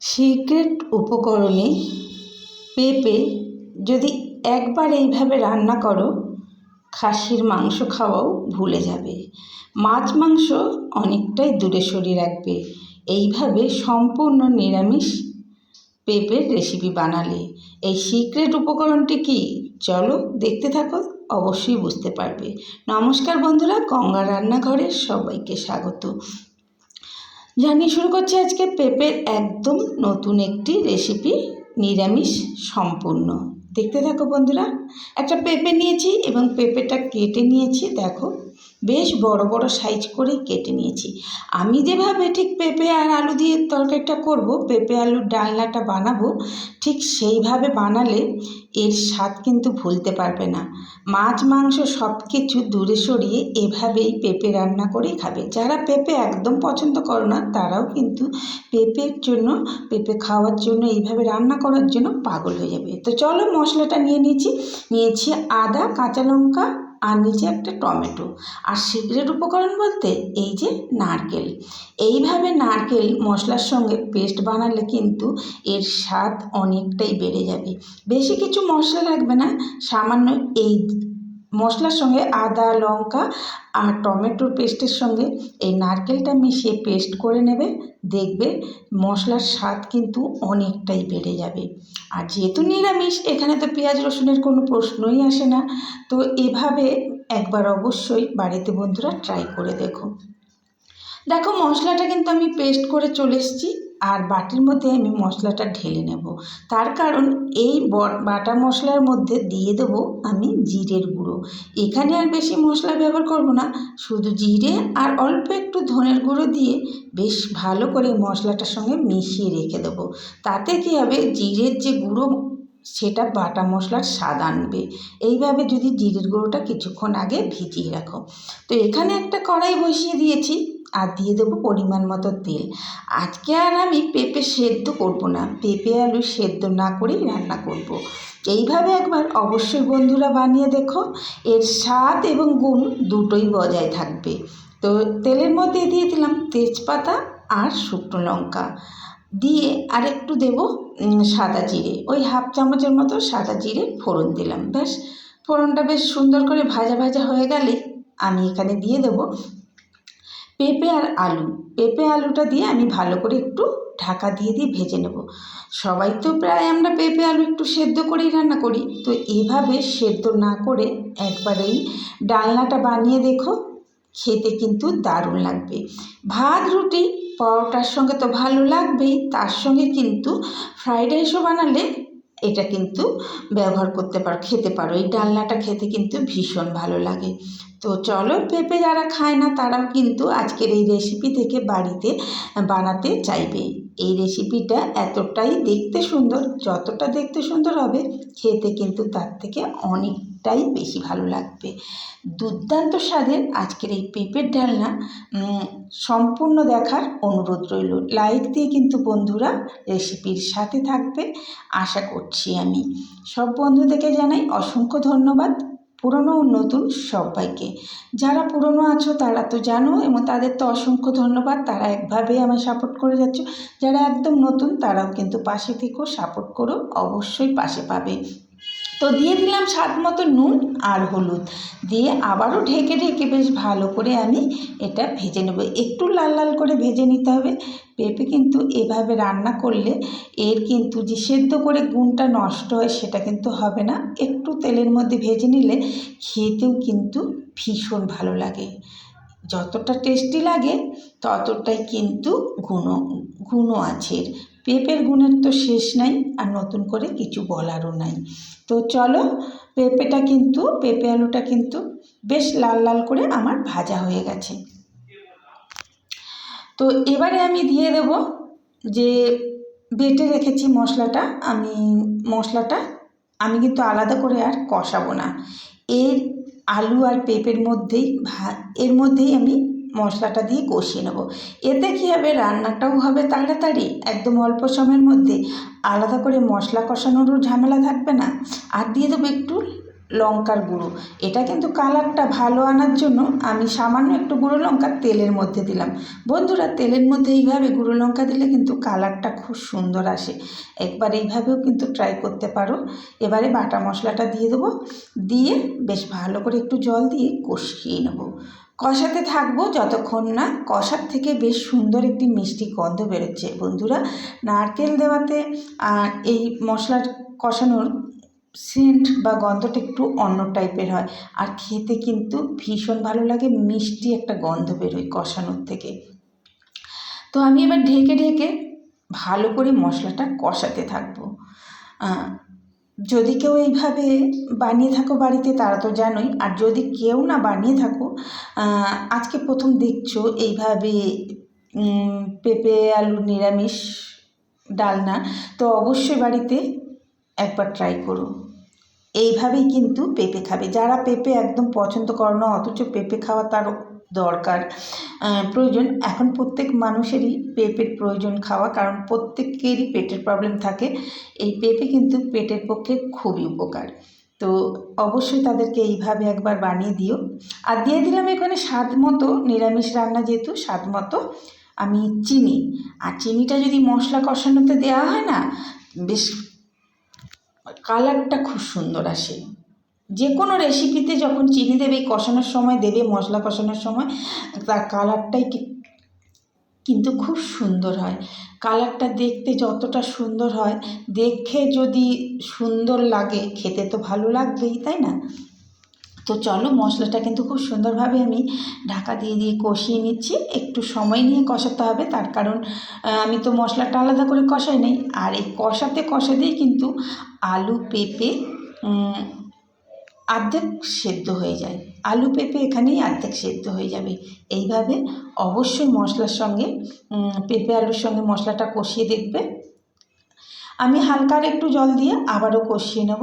Secret উপকরণে পেঁপে যদি একবার এইভাবে রান্না করো, খাসির মাংস খাওয়াও ভুলে যাবে, মাছ মাংস অনেকটাই দূরে সরিয়ে রাখবে। এইভাবে সম্পূর্ণ নিরামিষ পেঁপের রেসিপি বানালে। এই সিক্রেট উপকরণটি কি, চলো দেখতে থাকো, অবশ্যই বুঝতে পারবে। নমস্কার বন্ধুরা, গঙ্গা রান্নাঘরে সবাইকে স্বাগত জানিয়ে শুরু করছি আজকে পেঁপের একদম নতুন একটি রেসিপি, নিরামিষ সম্পূর্ণ। দেখতে থাকো বন্ধুরা। একটা পেঁপে নিয়েছি এবং পেঁপেটা কেটে নিয়েছি, দেখো বেশ বড় বড় সাইজ করে কেটে নিয়েছি। আমি যেভাবে ঠিক পেঁপে আর আলু দিয়ে তরকারিটা করব, পেঁপে আলুর ডালনাটা বানাবো, ঠিক সেইভাবে বানালে এর স্বাদ কিন্তু ভুলতে পারবে না। মাছ মাংস সব কিছু দূরে সরিয়ে এভাবেই পেঁপে রান্না করেই খাবে। যারা পেঁপে একদম পছন্দ করো না, তারাও কিন্তু পেঁপের জন্য, পেঁপে খাওয়ার জন্য, এইভাবে রান্না করার জন্য পাগল হয়ে যাবে। তো চলো মশলাটা নিয়েছি আদা, কাঁচা লঙ্কা আর নিচে একটা টমেটো। আর সিক্রেট উপকরণ বলতে এই যে নারকেল। এইভাবে নারকেল মশলার সঙ্গে পেস্ট বানালে কিন্তু এর স্বাদ অনেকটাই বেড়ে যাবে। বেশি কিছু মশলা লাগবে না, সামান্য এই মশলার সঙ্গে আদা, লঙ্কা আর টমেটোর পেস্টের সঙ্গে এই নারকেলটা মিশিয়ে পেস্ট করে নেবে, দেখবে মশলার স্বাদ কিন্তু অনেকটাই বেড়ে যাবে। আর যেহেতু নিরামিষ, এখানে তো পেঁয়াজ রসুনের কোনো প্রশ্নই আসে না। তো এভাবে একবার অবশ্যই বাড়িতে বন্ধুরা ট্রাই করে দেখো। মশলাটা কিন্তু আমি পেস্ট করে চলে এসেছি, আর বাটির মধ্যে আমি মশলাটা ঢেলে নেব। তার কারণ এই বাটা মশলার মধ্যে দিয়ে দেবো আমি জিরের গুঁড়ো। এখানে আর বেশি মশলা ব্যবহার করব না, শুধু জিরে আর অল্প একটু ধনের গুঁড়ো দিয়ে বেশ ভালো করে মশলাটার সঙ্গে মিশিয়ে রেখে দেবো। তাতে কী হবে, জিরের যে গুঁড়ো সেটা বাটা মশলার স্বাদ আনবে। এইভাবে যদি জিরের গুঁড়োটা কিছুক্ষণ আগে ভিজিয়ে রাখো। তো এখানে একটা কড়াই বসিয়ে দিয়েছি আর দিয়ে দেবো পরিমাণ মতো তেল। আজকে আর আমি পেঁপে সেদ্ধ করব না, পেঁপে আলু সেদ্ধ না করেই রান্না করব। এইভাবে একবার অবশ্যই বন্ধুরা বানিয়ে দেখো, এর স্বাদ এবং গুণ দুটোই বজায় থাকবে। তো তেলের মধ্যে দিয়ে দিলাম তেজপাতা আর শুকনো লঙ্কা, দিয়ে আর একটু দেবো সাদা জিরে, ওই হাফ চামচের মতো সাদা জিরে ফোড়ন দিলাম। ব্যাস, ফোড়নটা বেশ সুন্দর করে ভাজা ভাজা হয়ে গেলে আমি এখানে দিয়ে দেবো পেঁপে আর আলু। পেঁপে আলুটা দিয়ে আমি ভালো করে একটু ঢাকা দিয়ে ভেজে নেব। সবাই তো প্রায় আমরা পেঁপে আলু একটু সেদ্ধ করেই রান্না করি, তো এভাবে সেদ্ধ না করে একবার এই ডালনাটা বানিয়ে দেখো, খেতে কিন্তু দারুণ লাগবে। ভাত, রুটি, পরোটার সঙ্গে তো ভালো লাগবেই, তার সঙ্গে কিন্তু ফ্রাইড রাইসও বানালে এটা কিন্তু ব্যবহার করতে পারো, খেতে পারো। এই ডালনাটা খেতে কিন্তু ভীষণ ভালো লাগে। তো চলো, পেঁপে যারা খায় না তারাও কিন্তু আজকের এই রেসিপি থেকে বাড়িতে বানাতে চাইবে। এই রেসিপিটা এতটাই দেখতে সুন্দর, যতটা দেখতে সুন্দর হবে খেতে কিন্তু তার থেকে অনেকটাই বেশি ভালো লাগবে। দুর্দান্ত স্বাদের আজকের এই পেঁপের ডালনা সম্পূর্ণ দেখার অনুরোধ রইল। লাইক দিয়ে কিন্তু বন্ধুরা রেসিপির সাথে থাকবে আশা করছি আমি। সব বন্ধুদেরকে জানাই অসংখ্য ধন্যবাদ, পুরনো ও নতুন সবাইকে। যারা পুরনো আছো তারা তো জানো, এবং তাদের তো অসংখ্য ধন্যবাদ, তারা একভাবে আমায় সাপোর্ট করে যাচ্ছ। যারা একদম নতুন তারাও কিন্তু পাশে থেকো, সাপোর্ট করো, অবশ্যই পাশে পাবে। তো দিয়ে দিলাম স্বাদ মতো নুন আর হলুদ, দিয়ে আবারও ঢেকে ঢেকে বেশ ভালো করে আমি এটা ভেজে নেব। একটু লাল লাল করে ভেজে নিতে হবে। পেঁপে কিন্তু এভাবে রান্না করলে এর কিন্তু যে সেদ্ধ করে গুণটা নষ্ট হয় সেটা কিন্তু হবে না। একটু তেলের মধ্যে ভেজে নিলে খেতেও কিন্তু ভীষণ ভালো লাগে। যতটা টেস্টি লাগে ততটাই কিন্তু গুণও আছে। পেঁপের গুণের তো শেষ নাই, আর নতুন করে কিছু বলারও নাই। তো চলো, পেঁপে আলুটা কিন্তু বেশ লাল লাল করে আমার ভাজা হয়ে গেছে। তো এবারে আমি দিয়ে দেব যে বেটে রেখেছি মশলাটা, আমি কিন্তু আলাদা করে আর কষাবো না। এর আলু আর পেঁপের এর মধ্যেই আমি মশলাটা দিয়ে কষিয়ে নেব। এতে কী হবে, রান্নাটাও হবে তাড়াতাড়ি, একদম অল্প সময়ের মধ্যে, আলাদা করে মশলা কষানোরও ঝামেলা থাকবে না। আর দিয়ে দেবো একটু লঙ্কার গুঁড়ো। এটা কিন্তু কালারটা ভালো আনার জন্য আমি সামান্য একটু গুঁড়ো লঙ্কা তেলের মধ্যে দিলাম। বন্ধুরা, তেলের মধ্যে এইভাবে গুঁড়ো লঙ্কা দিলে কিন্তু কালারটা খুব সুন্দর আসে। একবার এইভাবেও কিন্তু ট্রাই করতে পারো। এবারে বাটা মশলাটা দিয়ে দেবো, দিয়ে বেশ ভালো করে একটু জল দিয়ে কষিয়ে নেব। কষাতে থাকবো যতক্ষণ না কষার থেকে বেশ সুন্দর একটি মিষ্টি গন্ধ বেরোচ্ছে। বন্ধুরা, নারকেল দেওয়াতে এই মশলার কষানোর সেন্ট বা গন্ধটা একটু অন্য টাইপের হয়, আর খেতে কিন্তু ভীষণ ভালো লাগে, মিষ্টি একটা গন্ধ বেরোয় কষানোর থেকে। তো আমি এবার ঢেকে ঢেকে ভালো করে মশলাটা কষাতে থাকবো। যদি কেউ এইভাবে বানিয়ে থাকো বাড়িতে তারা তো জানোই, আর যদি কেউ না বানিয়ে থাকো, আজকে প্রথম দেখছো এইভাবে পেঁপে আলুর নিরামিষ ডালনা, তো অবশ্যই বাড়িতে একবার ট্রাই করো। এইভাবেই কিন্তু পেঁপে খাবে। যারা পেঁপে একদম পছন্দ করো না অথচ পেঁপে খাওয়া তার দরকার, প্রয়োজন, এখন প্রত্যেক মানুষেরই পেঁপের প্রয়োজন খাওয়া, কারণ প্রত্যেকেরই পেটের প্রবলেম থাকে। এই পেঁপে কিন্তু পেটের পক্ষে খুবই উপকার। তো অবশ্যই তাদেরকে এইভাবে একবার বানিয়ে দিও। আর দিয়ে দিলাম এখানে স্বাদ মতো, নিরামিষ রান্না যেহেতু স্বাদ মতো আমি চিনি। আর চিনিটা যদি মশলা কষানোতে দেওয়া হয় না, বেশ কালারটা খুব সুন্দর আসে। যে কোনো রেসিপিতে যখন চিনি দেবে, কষানোর সময় দেবে, মশলা কষানোর সময়, তার কালারটাই কিন্তু খুব সুন্দর হয়। কালারটা দেখতে যতটা সুন্দর হয়, দেখে যদি সুন্দর লাগে খেতে তো ভালো লাগবেই, তাই না? তো চলো, মশলাটা কিন্তু খুব সুন্দরভাবে আমি ঢাকা দিয়ে দিয়ে কষিয়ে নিচ্ছি। একটু সময় নিয়ে কষাতে হবে, তার কারণ আমি তো মশলাটা আলাদা করে কষাই নেই। আর এই কষাতে কষাতেই কিন্তু আলু পেঁপে অর্ধেক সেদ্ধ হয়ে যায়। আলু পেঁপে এখানেই অর্ধেক সেদ্ধ হয়ে যাবে। এইভাবে অবশ্যই মশলার সঙ্গে পেঁপে আলুর সঙ্গে মশলাটা কষিয়ে দেখবে। আমি হালকা একটু জল দিয়ে আবারও কষিয়ে নেব।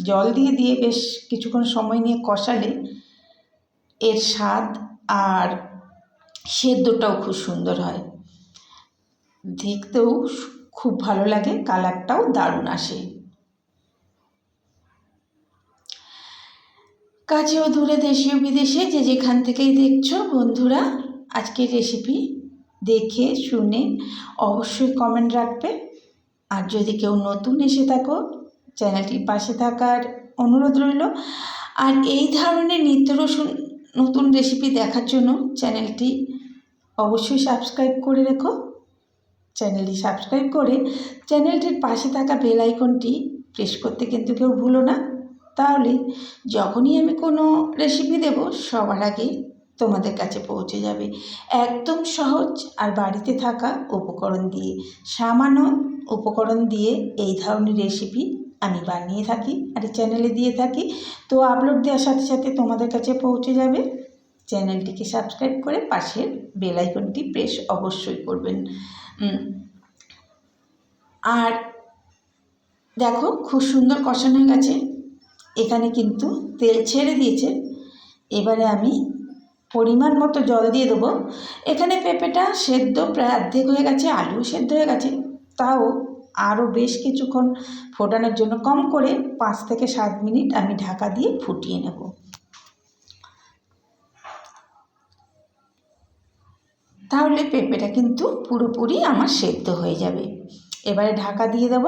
জল দিয়ে দিয়ে বেশ কিছুক্ষণ সময় নিয়ে কষালে এর স্বাদ আর সেদ্ধটাও খুব সুন্দর হয়, দেখতেও খুব ভালো লাগে, কালারটাও দারুণ আসে। কাছে ও দূরে, দেশে ও বিদেশে যে যেখান থেকেই দেখছো, বন্ধুরা আজকের রেসিপি দেখে শুনে অবশ্যই কমেন্ট রাখবে। আর যদি কেউ নতুন এসে থাকো, চ্যানেলটির পাশে থাকার অনুরোধ রইল। আর এই ধরনের নিত্য নতুন রেসিপি দেখার জন্য চ্যানেলটি অবশ্যই সাবস্ক্রাইব করে রেখো। চ্যানেলটি সাবস্ক্রাইব করে চ্যানেলটির পাশে থাকা বেল আইকনটি প্রেস করতে কিন্তু কেউ ভুলো না। তাহলে যখনই আমি কোনো রেসিপি দেব, সবার আগে তোমাদের কাছে পৌঁছে যাবে। একদম সহজ আর বাড়িতে থাকা উপকরণ দিয়ে, সামান্য উপকরণ দিয়ে এই ধরনের রেসিপি আমি বানিয়ে থাকি আর চ্যানেলে দিয়ে থাকি। তো আপলোড দেওয়ার সাথে সাথে তোমাদের কাছে পৌঁছে যাবে। চ্যানেলটিকে সাবস্ক্রাইব করে পাশের বেল আইকনটি প্রেস অবশ্যই করবেন। আর দেখো, খুব সুন্দর কষানো হয়ে গেছে। এখানে কিন্তু তেল ছেড়ে দিয়েছে। এবারে আমি পরিমাণ মতো জল দিয়ে দেবো। এখানে পেঁপেটা সেদ্ধ প্রায় অর্ধেক হয়ে গেছে, আলুও সেদ্ধ হয়ে গেছে, তাও আরও বেশ কিছুক্ষণ ফোটানোর জন্য কম করে 5 থেকে 7 মিনিট আমি ঢাকা দিয়ে ফুটিয়ে নেব। তাহলে পেঁপেটা কিন্তু পুরোপুরি আমার সেদ্ধ হয়ে যাবে। এবারে ঢাকা দিয়ে দেব।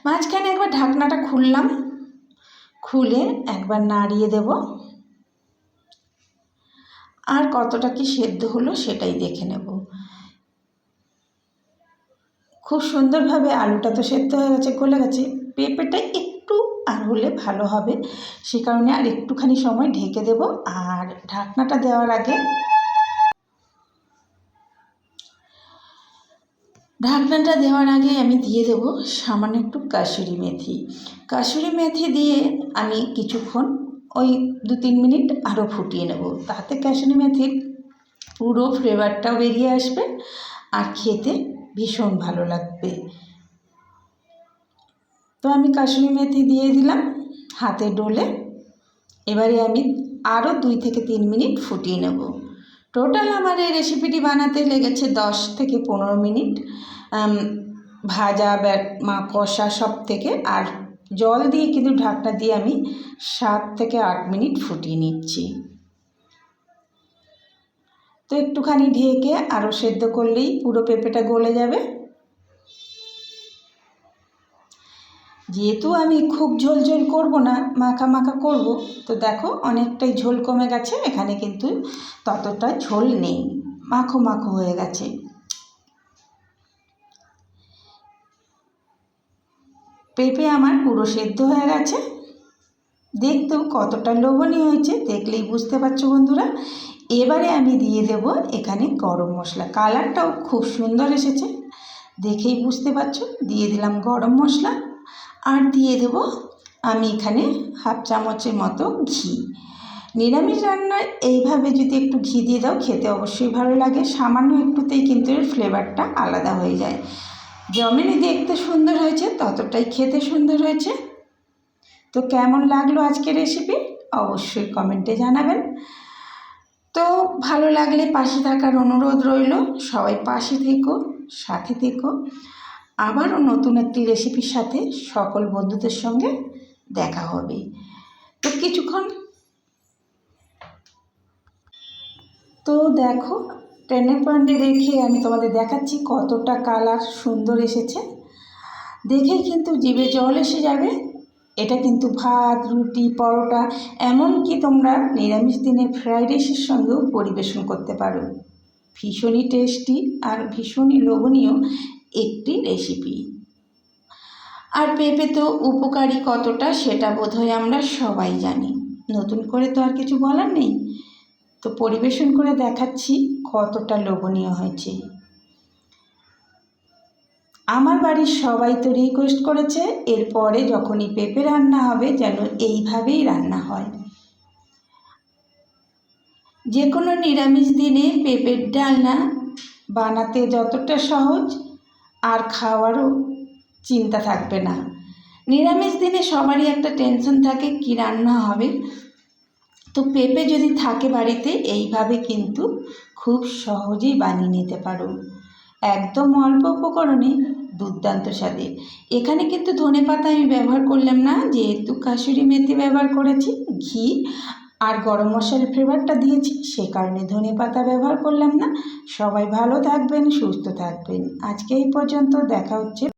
মাঝখানে একবার ঢাকনাটা খুললাম, খুলে একবার নাড়িয়ে দেব। আর কতটা কি সেদ্ধ হলো সেটাই দেখে নেব। খুব সুন্দরভাবে আলুটা তো সেদ্ধ হয়ে গেছে, গলে গেছে। পেঁপেটা একটু আর হলে ভালো হবে, সে কারণে আর একটুখানি সময় ঢেকে দেব। আর ঢাকনাটা দেওয়ার আগে আমি দিয়ে দেব সামান্য একটু কাসুরি মেথি। কাসুরি মেথি দিয়ে আমি কিছুক্ষণ ওই 2-3 মিনিট আরও ফুটিয়ে নেব। তাতে কাসুরি মেথির পুরো ফ্লেভারটাও বেরিয়ে আসবে আর খেতে ভীষণ ভালো লাগবে। তো আমি কাসুরি মেথি দিয়ে দিলাম হাতে ডলে। এবারে আমি আরও 2 থেকে 3 মিনিট ফুটিয়ে নেব। টোটাল আমার এই রেসিপিটি বানাতে লেগেছে 10 থেকে 15 মিনিট। ভাজা কষা সব থেকে। আর জল দিয়ে কিন্তু ঢাকনা দিয়ে আমি 7 থেকে 8 মিনিট ফুটিয়ে নিচ্ছি। তো একটুখানি ঢেকে আরও সেদ্ধ করলেই পুরো পেঁপেটা গলে যাবে। যেহেতু আমি খুব ঝোল ঝোল করব না, মাখা মাখা করব, তো দেখো অনেকটাই ঝোল কমে গেছে, এখানে কিন্তু ততটা ঝোল নেই, মাখো মাখো হয়ে গেছে। পেঁপে আমার পুরো সেদ্ধ হয়ে গেছে, দেখতেও কতটা লোভনীয় হয়েছে দেখলেই বুঝতে পারছো বন্ধুরা। এবারে আমি দিয়ে দেব এখানে গরম মশলা, কালারটাও খুব সুন্দর এসেছে দেখেই বুঝতে পারছো। দিয়ে দিলাম গরম মশলা, আর দিয়ে দেব আমি এখানে হাফ চামচের মতো ঘি। নিরামিষ রান্নায় এইভাবে যদি একটু ঘি দিয়ে দাও খেতে অবশ্যই ভালো লাগে, সামান্য একটুতেই কিন্তু এর ফ্লেভারটা আলাদা হয়ে যায়। যেমনই দেখতে সুন্দর হয়েছে ততটাই খেতে সুন্দর হয়েছে। তো কেমন লাগলো আজকের রেসিপি অবশ্যই কমেন্টে জানাবেন। তো ভালো লাগলে পাশে থাকার অনুরোধ রইল, সবাই পাশে থেকো, সাথে থেকো। আবারও নতুন একটি রেসিপির সাথে সকল বন্ধুদের সঙ্গে দেখা হবে। তো কিছুক্ষণ তো দেখো ট্রেনের পয়েন্টে রেখে আমি তোমাদের দেখাচ্ছি কতটা কালার সুন্দর এসেছে, দেখেই কিন্তু জিভে জল এসে যাবে। এটা কিন্তু ভাত, রুটি, পরোটা, এমনকি তোমরা নিরামিষ দিনে ফ্রাইড রাইসের সঙ্গেও পরিবেশন করতে পারো। ভীষণই টেস্টি আর ভীষণই লোভনীয় একটি রেসিপি। আর পেঁপে তো উপকারী কতটা সেটা বোধহয় আমরা সবাই জানি, নতুন করে তো আর কিছু বলার নেই। তো পরিবেশন করে দেখাচ্ছি কতটা লোভনীয় হয়েছে। আমার বাড়ির সবাই তো রিকোয়েস্ট করেছে এরপরে যখনই পেঁপে রান্না হবে যেন এইভাবেই রান্না হয়। যে কোনো নিরামিষ দিনে পেঁপের ডালনা বানাতে যতটা সহজ আর খাওয়ারও চিন্তা থাকবে না। নিরামিষ দিনে সবারই একটা টেনশন থাকে কি রান্না হবে, তো পেঁপে যদি থাকে বাড়িতে এইভাবে কিন্তু খুব সহজেই বানিয়ে নিতে পারো, একদম অল্প উপকরণে দুর্দান্ত স্বাদে। এখানে কিন্তু ধনেপাতা আমি ব্যবহার করলাম না, যেহেতু কাসুরি মেথি ব্যবহার করেছি, ঘি আর গরম মশলার ফ্লেভারটা দিয়েছি, সে কারণে ধনেপাতা ব্যবহার করলাম না। সবাই ভালো থাকবেন, সুস্থ থাকবেন। আজকে এই পর্যন্ত, দেখা হচ্ছে।